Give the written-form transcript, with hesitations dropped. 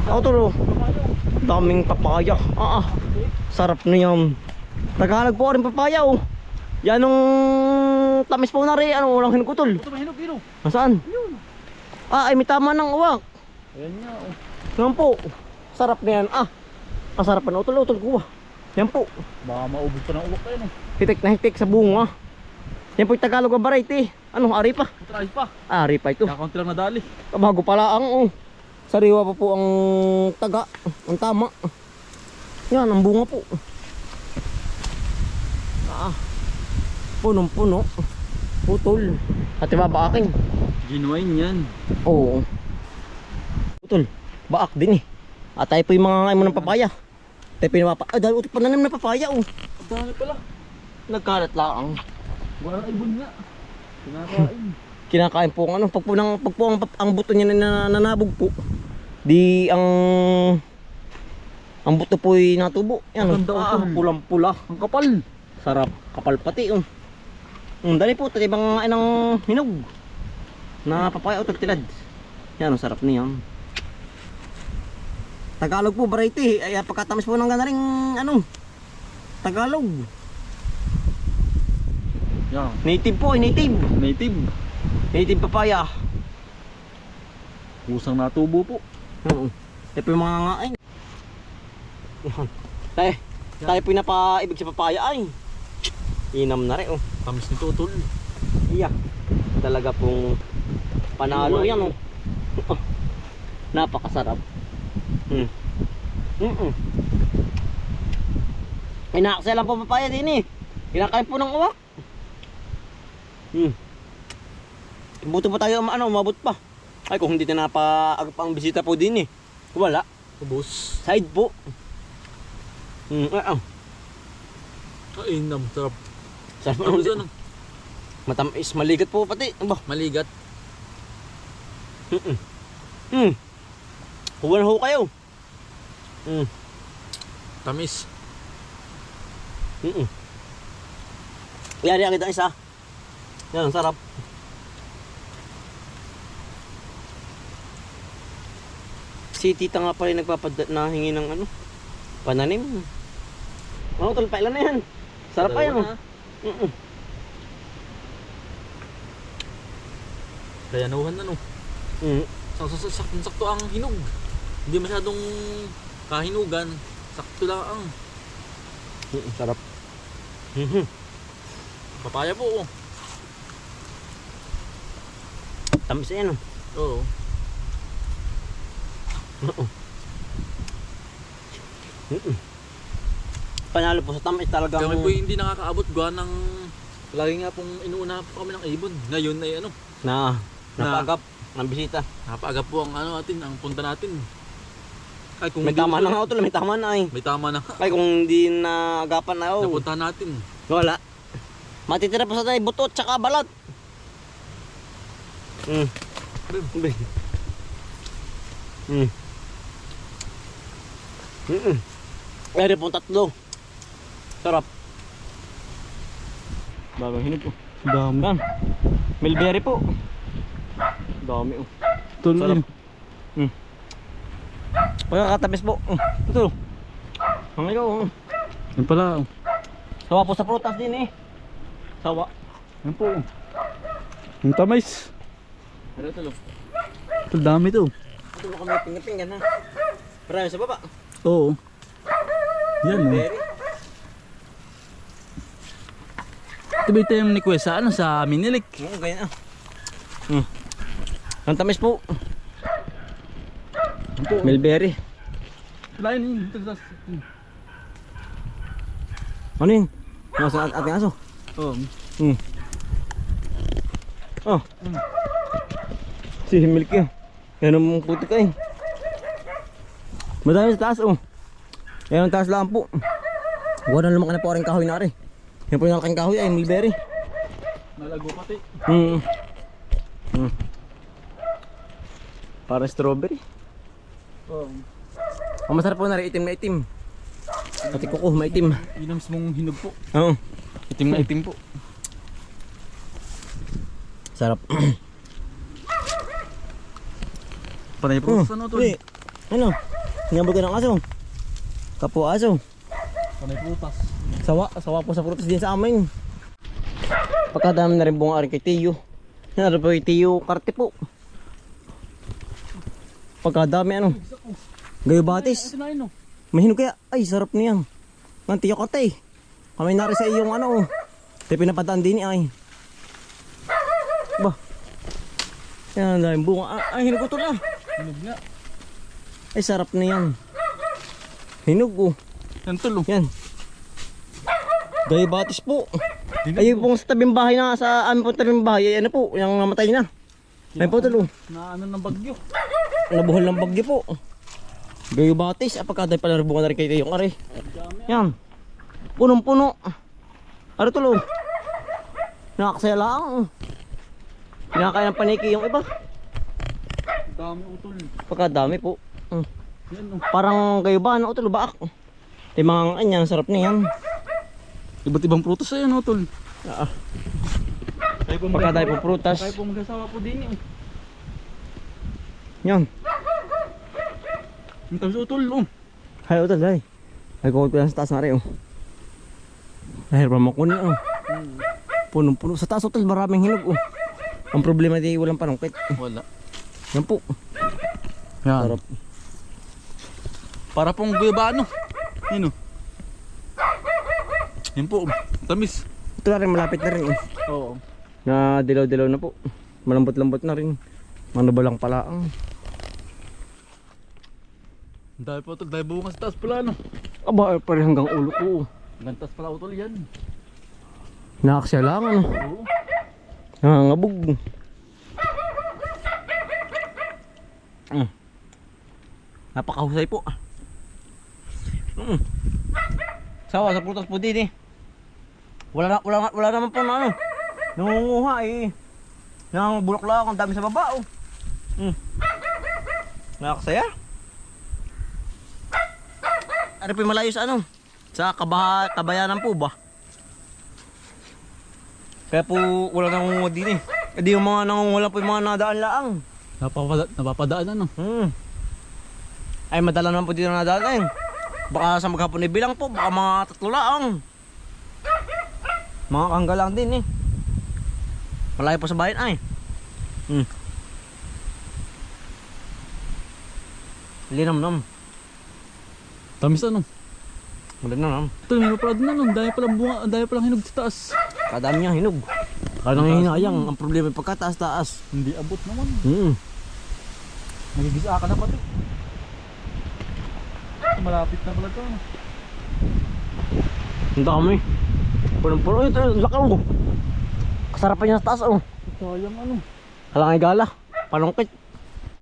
Tol. Daming papaya. Sarap na yan. Tagalog po rin papaya oh. Yan nung tamis po na rin. Ano, walang hinog utol. Ito mahinog, Ino. Nasaan? Yun. Ay may tama ng uwak. Ayan nga, oh. Yan po. Sarap na yan. Masarap pa na utol ko. Yan po. Baka maubos pa ng uwak kayo, no? Hitik na hitik sa bunga. Yan po yung Tagalog na variety. Ano, ari pa? Try pa. Ari pa ito. Kakaunti lang nadali. Bago pala ang sariwa pa po ang taga. Ang tama. Yan, ang bunga po. Punong-puno. Putol. At iba baaking. Genuine yan. Oo. Putol. Baak din eh. At tayo po yung mga ngayon mo ng papaya. Tayo pinapapa. Dahil utik pananim na papaya oh. Ang dami pala. Nagkalat lang. Walang ibon nga. Kinakain. Kinakain po ang pag po ang buto niya na nanabog po. Di ang buto po ay natubo. Yan. Pulang-pula. Ang kapal. Sarap. Kapal pati oh. Dali po, tatibang nga ng hinog na papaya o tortilad. Yan, ang sarap niyan. Tagalog po, variety. Ay, pagkatamis po ng ganaring Tagalog. Yan. Native po, native. Native. Native papaya. Kusang natubo po. Oo. Ito po yung mga ngain. Tayo po yung napaibig sa papaya ay. Inam na rin oh. Tamis ni Tutol. Iya. Talaga pong panalo yan oh. Napakasarap. Inaaksa lang po papaya din eh. Kinakain po ng uwak. Buto pa tayo mabot pa. Ay kung hindi na napaagap ang bisita po din eh. Wala. Ubos. Side po. Ay, sarap. Sarap Ano naman. dyan? Matamis, maligat po pati. Ano ba? Maligat. Huwan ho kayo. Tamis. Yari ang kita isa. Yan, ang sarap. Si tita nga pala nagpapadnahingi ng pananim. Tol, pailan na yan. Sarap pa yan. Dayanuhan na, no? Sakto ang hinog. Hindi masyadong kahinugan. Sakto lang ang sarap. papaya po, oh. Tamis yan. Oo. Panalo po sa tamis talagang. Kami po hindi nakakaabot gawa ng lagi nga pong inuuna po kami ng ibon. Ngayon ay Napagap ng bisita. Napagap po ang natin, ang punta natin. Ay, kung may tama na nga utol, may tama na eh. May tama na. Ay kung hindi na agapan na napuntahan natin. Wala. Matitira pa sa tayo butot tsaka balat. Ere pong tatlo. Sarap. Bagong hinog po. Dami. Yan. Mulberry po. Dami oh. Tuloy. Pagkakatamis po. Ito. Ang ikaw. Yan pala. Sawa po sa prutas din eh. Sawa. Yan po. Ang tamis. Ano ito? Ito dami to. Ito mo kami pinga-pingan ha. Marami sa baba. Oo. Yan oh. Mulberry. Ito ba ito yung ni Kuya sa Minilik? Oo, ganyan ah. Ang tamis po. Mulberry. Lain yun. Ano yun? Nasa ating aso? Oo. Si Milky. Yan ang puti ka eh. Madami sa taas oh. Yan ang taas lang po. Huwag na lumaki na po rin kahoy na rin. Yan po yung nalaking kahoy ay mulberry. Nalago pati. Para strawberry. Oo. Ang masarap po na rin itim na itim. Pati kuko maitim. Yun ang mismong hinog po. Oo. Itim na itim po. Sarap. Panay po. Ano to? Ano? Hinabol ka ng aso. Kapwa aso. Panay prutas. Sawa po sa prutas din sa amin. Pagkadami na rin bunga rin kay Tiyo. Yan po kay Tiyo Karte po. Pagkadami ano. Gayo batis. Ito na yun, oh. Mahinog kaya. Ay sarap niyan. Ng Tiyo Karte. Kami na rin sa iyong ano. Di pinapadaan din ay. Bah. Yan ang daming bunga. Ay hinog ko ito na. Hinog nga. Ay sarap na yan. Hinog oh. Yan tulo. Yan. Gayo batis po. Ayun pong sa tabing bahay na sa amin pong tabing bahay. Ay ano po. Yung namatay na. Ay po tulo. Na ano ng bagyo. Nabuhol ng bagyo po. Gayo batis. Apagkaday pala bunga na rin kayo yung are. Yan. Punong-puno. Ano tulo? Nakakasaya lang. Nakakaya ng paniki yung iba. Dami utol. Pagkadami po. Yan, oh. Parang kayo ba? Ano tulo baak? Timang anyan. Sarap na yan. Iba't ibang prutas ayan, utol. Pagkadami po prutas. Kaya po magsasawa po din yun. Yan. Ang tapos utol, oh. Hay utol ay. Ay kukul ko lang sa taas na rin oh. Dahil pa makunin oh. Punong-puno. Sa taas utol maraming hinog oh. Ang problema di walang panungkit. Wala. Yan po. Yan. Sarap. Para pong guyaba ano. Yun, oh. Yan po, tamis. Ito na rin malapit na rin oh. Oo. Na dilaw-dilaw na po. Malambot-lambot na rin. Manubalang pala ang. Dahil po utol, dahil bunga sa taas pala ano. Aba, pare hanggang ulo ko. Gantas pala utol yan. Nakaksya lang ano. Oo. Nangangabog. Napakahusay po. Sawa sa prutas po din eh. Wala naman po na ano. Nangunguha eh. Nang bulaklak ang dami sa baba oh. Nakakasaya. Ano po yung malayo sa ano? Sa kabayanan po ba? Kaya po wala nangunguha din eh. E di yung mga nangunguha po yung mga nadaan laang. Napapadaan ano. Ay madala naman po dito nadaan eh. Baka sa maghapon ay bilang po, baka mga 3 laang. Mga kangga lang din eh. Malayo po sa bayan ay. Linam-nam. Tamis ano. Linam-nam. Ito, hindi pala din ano. Dahil palang bunga, dahil palang hinog sa taas. Kadami niya hinog. Kadang hinayang. Ang problema pagkataas-taas. Hindi abot naman. Nagigisa ka na pati. Malapit na pala ito. Ang dami. Punong-puno ito. Lakaw. Kasarapan niya sa taas oh. Sayang ano. Kalangay gala. Panungkit.